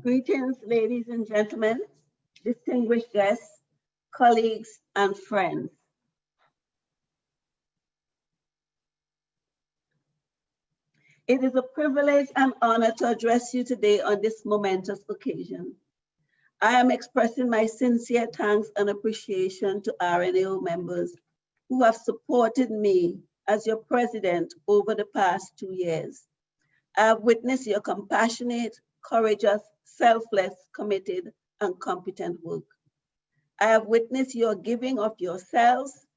Greetings, ladies and gentlemen, distinguished guests, colleagues, and friends. It is a privilege and honor to address you today on this momentous occasion. I am expressing my sincere thanks and appreciation to RNAO members who have supported me as your president over the past 2 years. I have witnessed your compassionate, courageous, selfless, committed, and competent work. I have witnessed your giving of yourselves,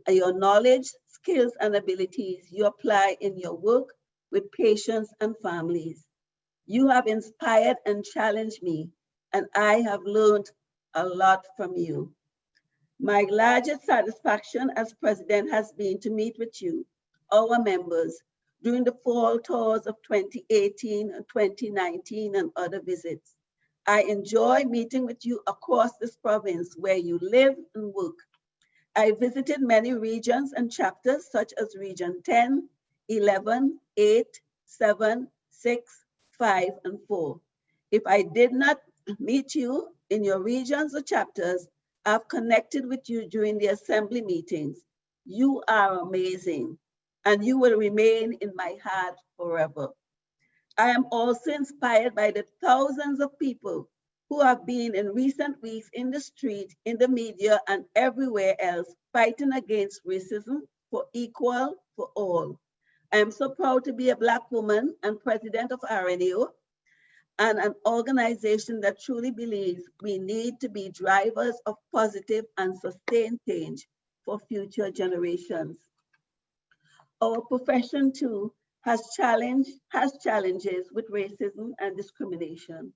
your knowledge, skills, and abilities you apply in your work with patients and families. You have inspired and challenged me, and I have learned a lot from you. My largest satisfaction as president has been to meet with you, our members, during the fall tours of 2018 and 2019 and other visits. I enjoy meeting with you across this province where you live and work. I visited many regions and chapters such as Region 10, 11, 8, 7, 6, 5, and 4. If I did not meet you in your regions or chapters, I've connected with you during the assembly meetings. You are amazing, and you will remain in my heart forever. I am also inspired by the thousands of people who have been in recent weeks in the street, in the media, and everywhere else fighting against racism for equal for all. I am so proud to be a Black woman and president of RNAO, and an organization that truly believes we need to be drivers of positive and sustained change for future generations. Our profession too has challenges with racism and discrimination.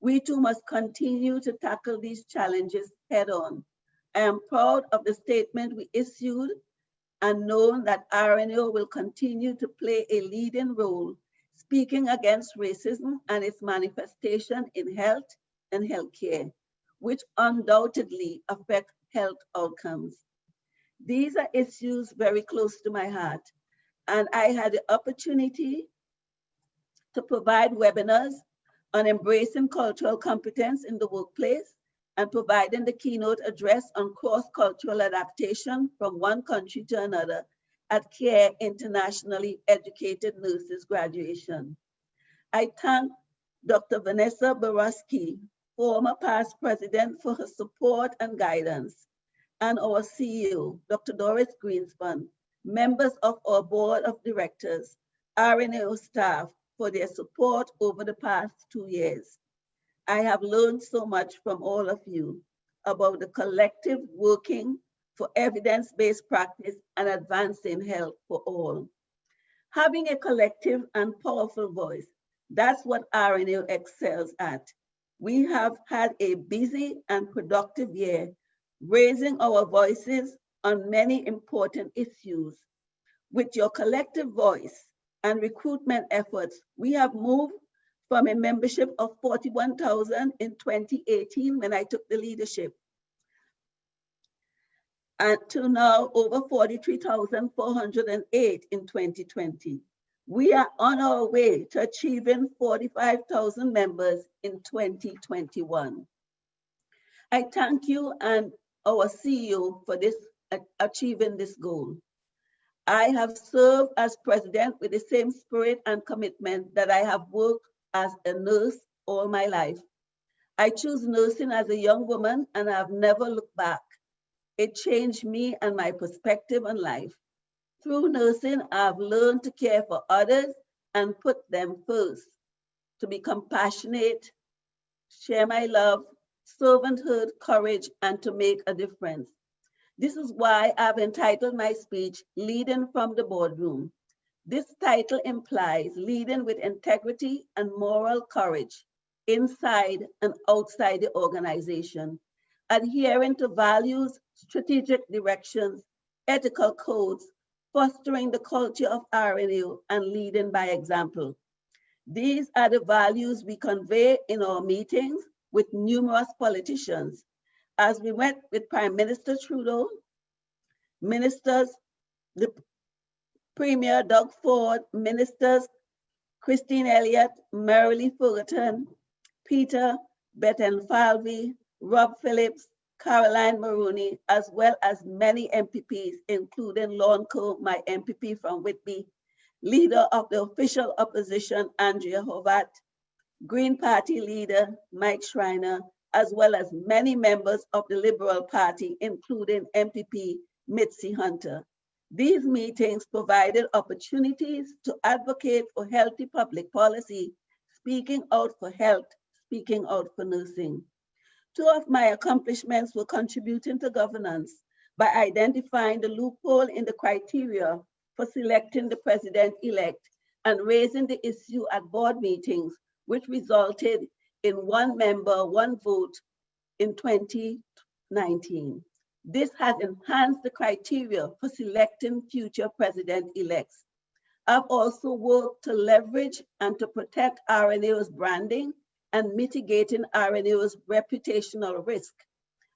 We too must continue to tackle these challenges head on. I am proud of the statement we issued and know that RNAO will continue to play a leading role speaking against racism and its manifestation in health and healthcare, which undoubtedly affect health outcomes. These are issues very close to my heart, and I had the opportunity to provide webinars on embracing cultural competence in the workplace and providing the keynote address on cross-cultural adaptation from one country to another at CARE Internationally Educated Nurses graduation. I thank Dr. Vanessa Borowski, former past president, for her support and guidance, and our CEO, Dr. Doris Greenspan, members of our board of directors, RNAO staff for their support over the past 2 years. I have learned so much from all of you about the collective working for evidence-based practice and advancing health for all. Having a collective and powerful voice, that's what RNAO excels at. We have had a busy and productive year, raising our voices on many important issues. With your collective voice and recruitment efforts, we have moved from a membership of 41,000 in 2018 when I took the leadership, and to now over 43,408 in 2020. We are on our way to achieving 45,000 members in 2021. I thank you and our CEO for achieving this goal. I have served as president with the same spirit and commitment that I have worked as a nurse all my life. I chose nursing as a young woman and I have never looked back. It changed me and my perspective on life. Through nursing, I've learned to care for others and put them first, to be compassionate, share my love, servanthood, courage, and to make a difference. This is why I've entitled my speech, Leading from the Boardroom. This title implies leading with integrity and moral courage inside and outside the organization, adhering to values, strategic directions, ethical codes, fostering the culture of RNAO, and leading by example. These are the values we convey in our meetings with numerous politicians. As we met with Prime Minister Trudeau, ministers, the Premier Doug Ford, ministers Christine Elliott, Marilee Fullerton, Peter Bettenfalvey, Rob Phillips, Caroline Maroney, as well as many MPPs, including Lorne Coe, my MPP from Whitby, leader of the official opposition, Andrea Horvat, Green Party leader, Mike Schreiner, as well as many members of the Liberal Party, including MPP Mitzi Hunter. These meetings provided opportunities to advocate for healthy public policy, speaking out for health, speaking out for nursing. Two of my accomplishments were contributing to governance by identifying the loophole in the criteria for selecting the president-elect and raising the issue at board meetings, which resulted in one member, one vote in 2019. This has enhanced the criteria for selecting future president-elects. I've also worked to leverage and to protect RNA's branding and mitigating RNA's reputational risk,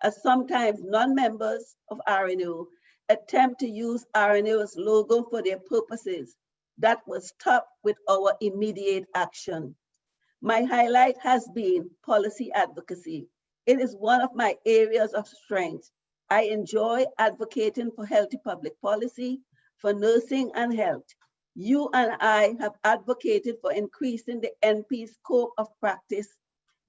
as sometimes non-members of RNO attempt to use RNA's logo for their purposes. That was stopped with our immediate action. My highlight has been policy advocacy. It is one of my areas of strength. I enjoy advocating for healthy public policy, for nursing and health. You and I have advocated for increasing the NP scope of practice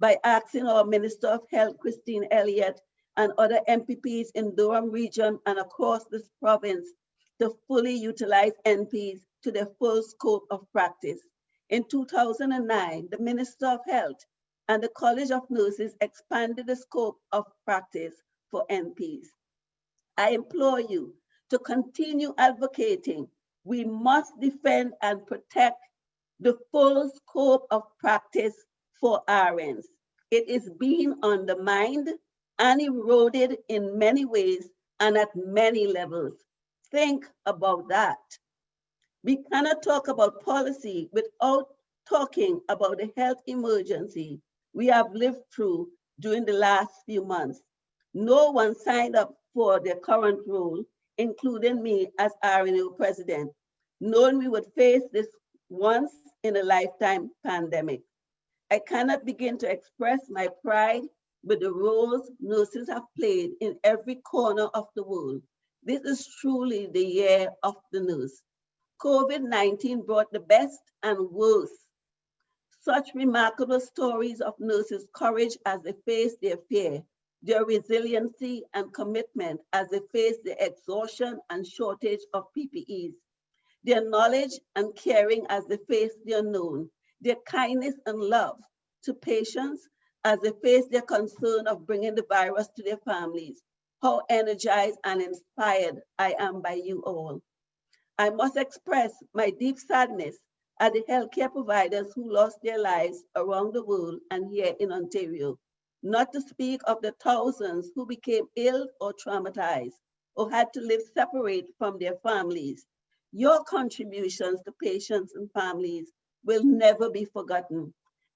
by asking our Minister of Health, Christine Elliott, and other MPPs in Durham region and across this province to fully utilize NPs to their full scope of practice. In 2009, the Minister of Health and the College of Nurses expanded the scope of practice for NPs. I implore you to continue advocating. We must defend and protect the full scope of practice for RNs. It is being undermined and eroded in many ways and at many levels. Think about that. We cannot talk about policy without talking about the health emergency we have lived through during the last few months. No one signed up for their current role, including me as RNO president, knowing we would face this once in a lifetime pandemic. I cannot begin to express my pride with the roles nurses have played in every corner of the world. This is truly the year of the nurse. COVID-19 brought the best and worst. Such remarkable stories of nurses' courage as they face their fear, their resiliency and commitment as they face the exhaustion and shortage of PPEs, their knowledge and caring as they face the unknown, their kindness and love to patients as they face their concern of bringing the virus to their families. How energized and inspired I am by you all. I must express my deep sadness at the healthcare providers who lost their lives around the world and here in Ontario, not to speak of the thousands who became ill or traumatized or had to live separate from their families. Your contributions to patients and families will never be forgotten.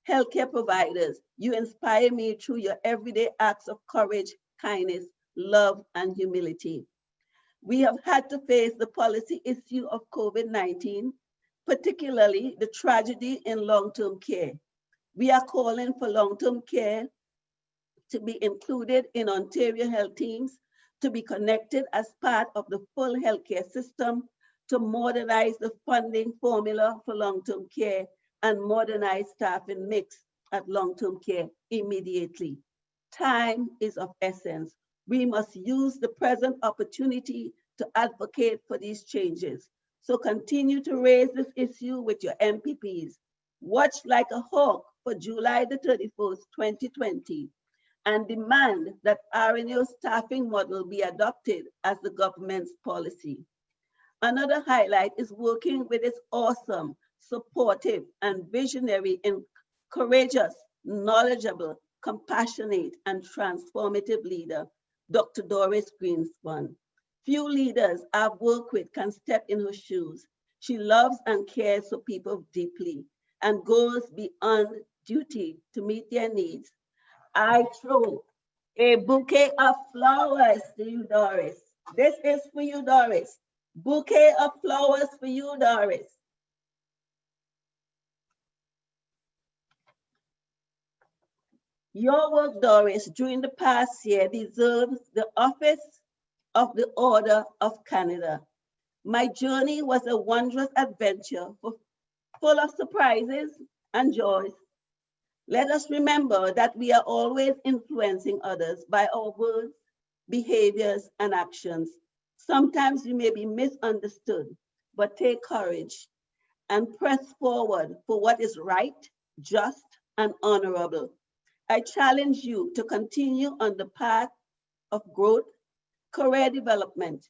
Healthcare providers, you inspire me through your everyday acts of courage, kindness, love, and humility. We have had to face the policy issue of COVID-19, particularly the tragedy in long-term care. We are calling for long-term care to be included in Ontario health teams, to be connected as part of the full healthcare system, to modernize the funding formula for long-term care and modernize staffing mix at long-term care immediately. Time is of essence. We must use the present opportunity to advocate for these changes. So continue to raise this issue with your MPPs. Watch like a hawk for July the 31st, 2020, and demand that RNO staffing model be adopted as the government's policy. Another highlight is working with its awesome, supportive, and visionary and courageous, knowledgeable, compassionate, and transformative leader, Dr. Doris Greenspan. Few leaders I've worked with can step in her shoes. She loves and cares for people deeply and goes beyond duty to meet their needs. I throw a bouquet of flowers to you, Doris. This is for you, Doris. Bouquet of flowers for you, Doris. Your work, Doris, during the past year deserves the Office of the Order of Canada. My journey was a wondrous adventure full of surprises and joys. Let us remember that we are always influencing others by our words, behaviors, and actions. Sometimes we may be misunderstood, but take courage and press forward for what is right, just, and honorable. I challenge you to continue on the path of growth, career development,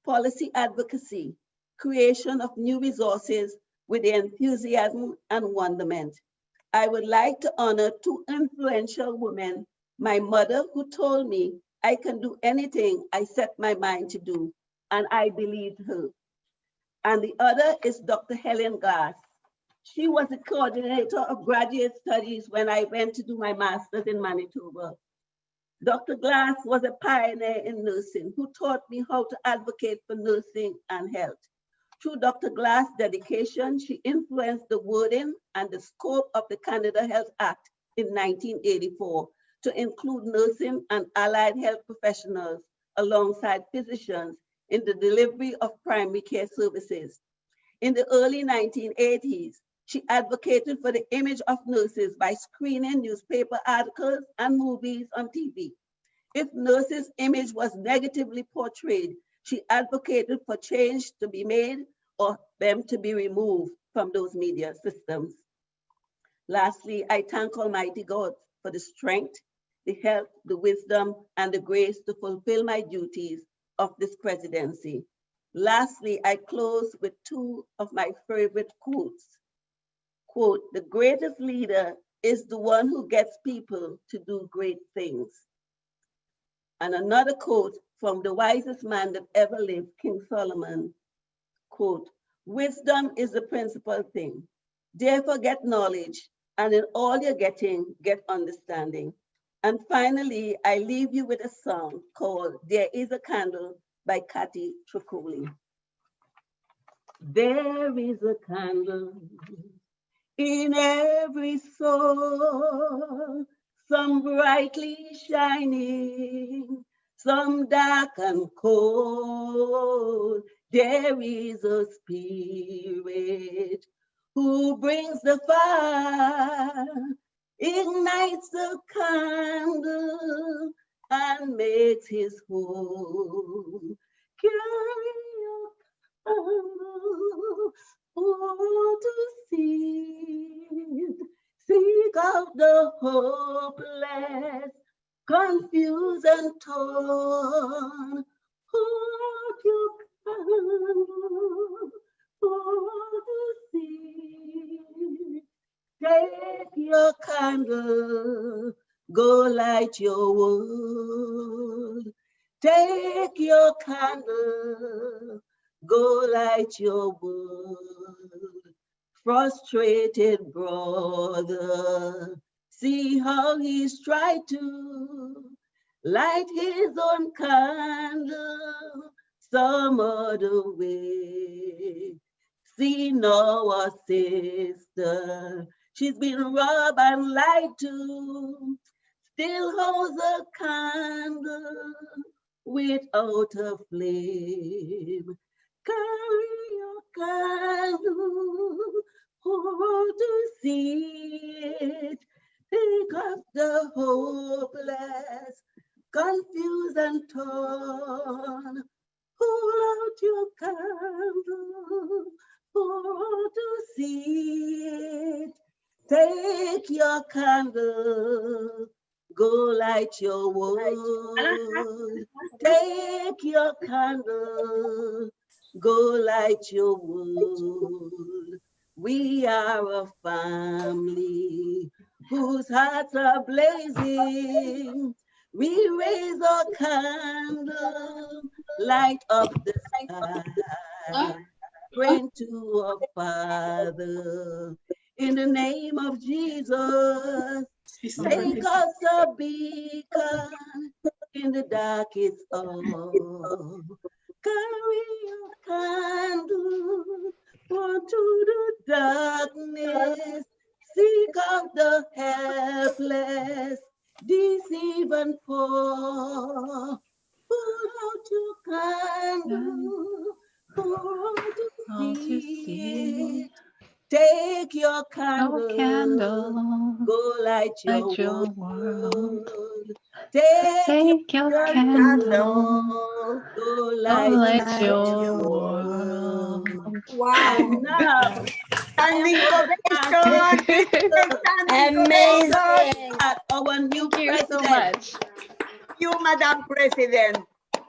policy advocacy, creation of new resources with enthusiasm and wonderment. I would like to honor two influential women, my mother who told me I can do anything I set my mind to do, and I believed her. And the other is Dr. Helen Glass. She was the coordinator of graduate studies when I went to do my master's in Manitoba. Dr. Glass was a pioneer in nursing who taught me how to advocate for nursing and health. Through Dr. Glass' dedication, she influenced the wording and the scope of the Canada Health Act in 1984 to include nursing and allied health professionals alongside physicians in the delivery of primary care services. In the early 1980s, she advocated for the image of nurses by screening newspaper articles and movies on TV. If nurses' image was negatively portrayed, she advocated for change to be made or them to be removed from those media systems. Lastly, I thank Almighty God for the strength, the health, the wisdom, and the grace to fulfill my duties of this presidency. Lastly, I close with two of my favorite quotes. Quote, the greatest leader is the one who gets people to do great things. And another quote from the wisest man that ever lived, King Solomon, quote, wisdom is the principal thing. Therefore get knowledge, and in all you're getting, get understanding. And finally, I leave you with a song called There Is a Candle by Kathy Tricoli. There is a candle in every soul, some brightly shining, some dark and cold. There is a spirit who brings the fire, ignites the candle, and makes his home. Carry your candle for to see it. Seek out the hopeless, confused and torn. Hold your candle for to see. Take your candle, go light your world. Take your candle, go light your world. Frustrated brother, see how he's tried to light his own candle some other way. See now a sister, she's been robbed and lied to, still holds a candle without a flame. Carry your candle, hold to see it. Think of the hopeless, confused and torn. Hold out your candle for all to see it. Take your candle, go light your world. Take your candle, go light your world. We are a family whose hearts are blazing. We raise our candle, light up the sky, praying to our Father. In the name of Jesus, make us a beacon in the darkest hour. Carry your candle into the darkness. Seek out the helpless deceive and pour. Put out your candle, pour out All to to see. see. Take your Oh, candle, candle, go light your light your world. world. Take Take your your candle, candle, go oh, light light your your world. world. Wow. And now, I am Standing so ovation. thankful Standing Amazing. ovation. that our new Thank you so president, much. You, Madam President.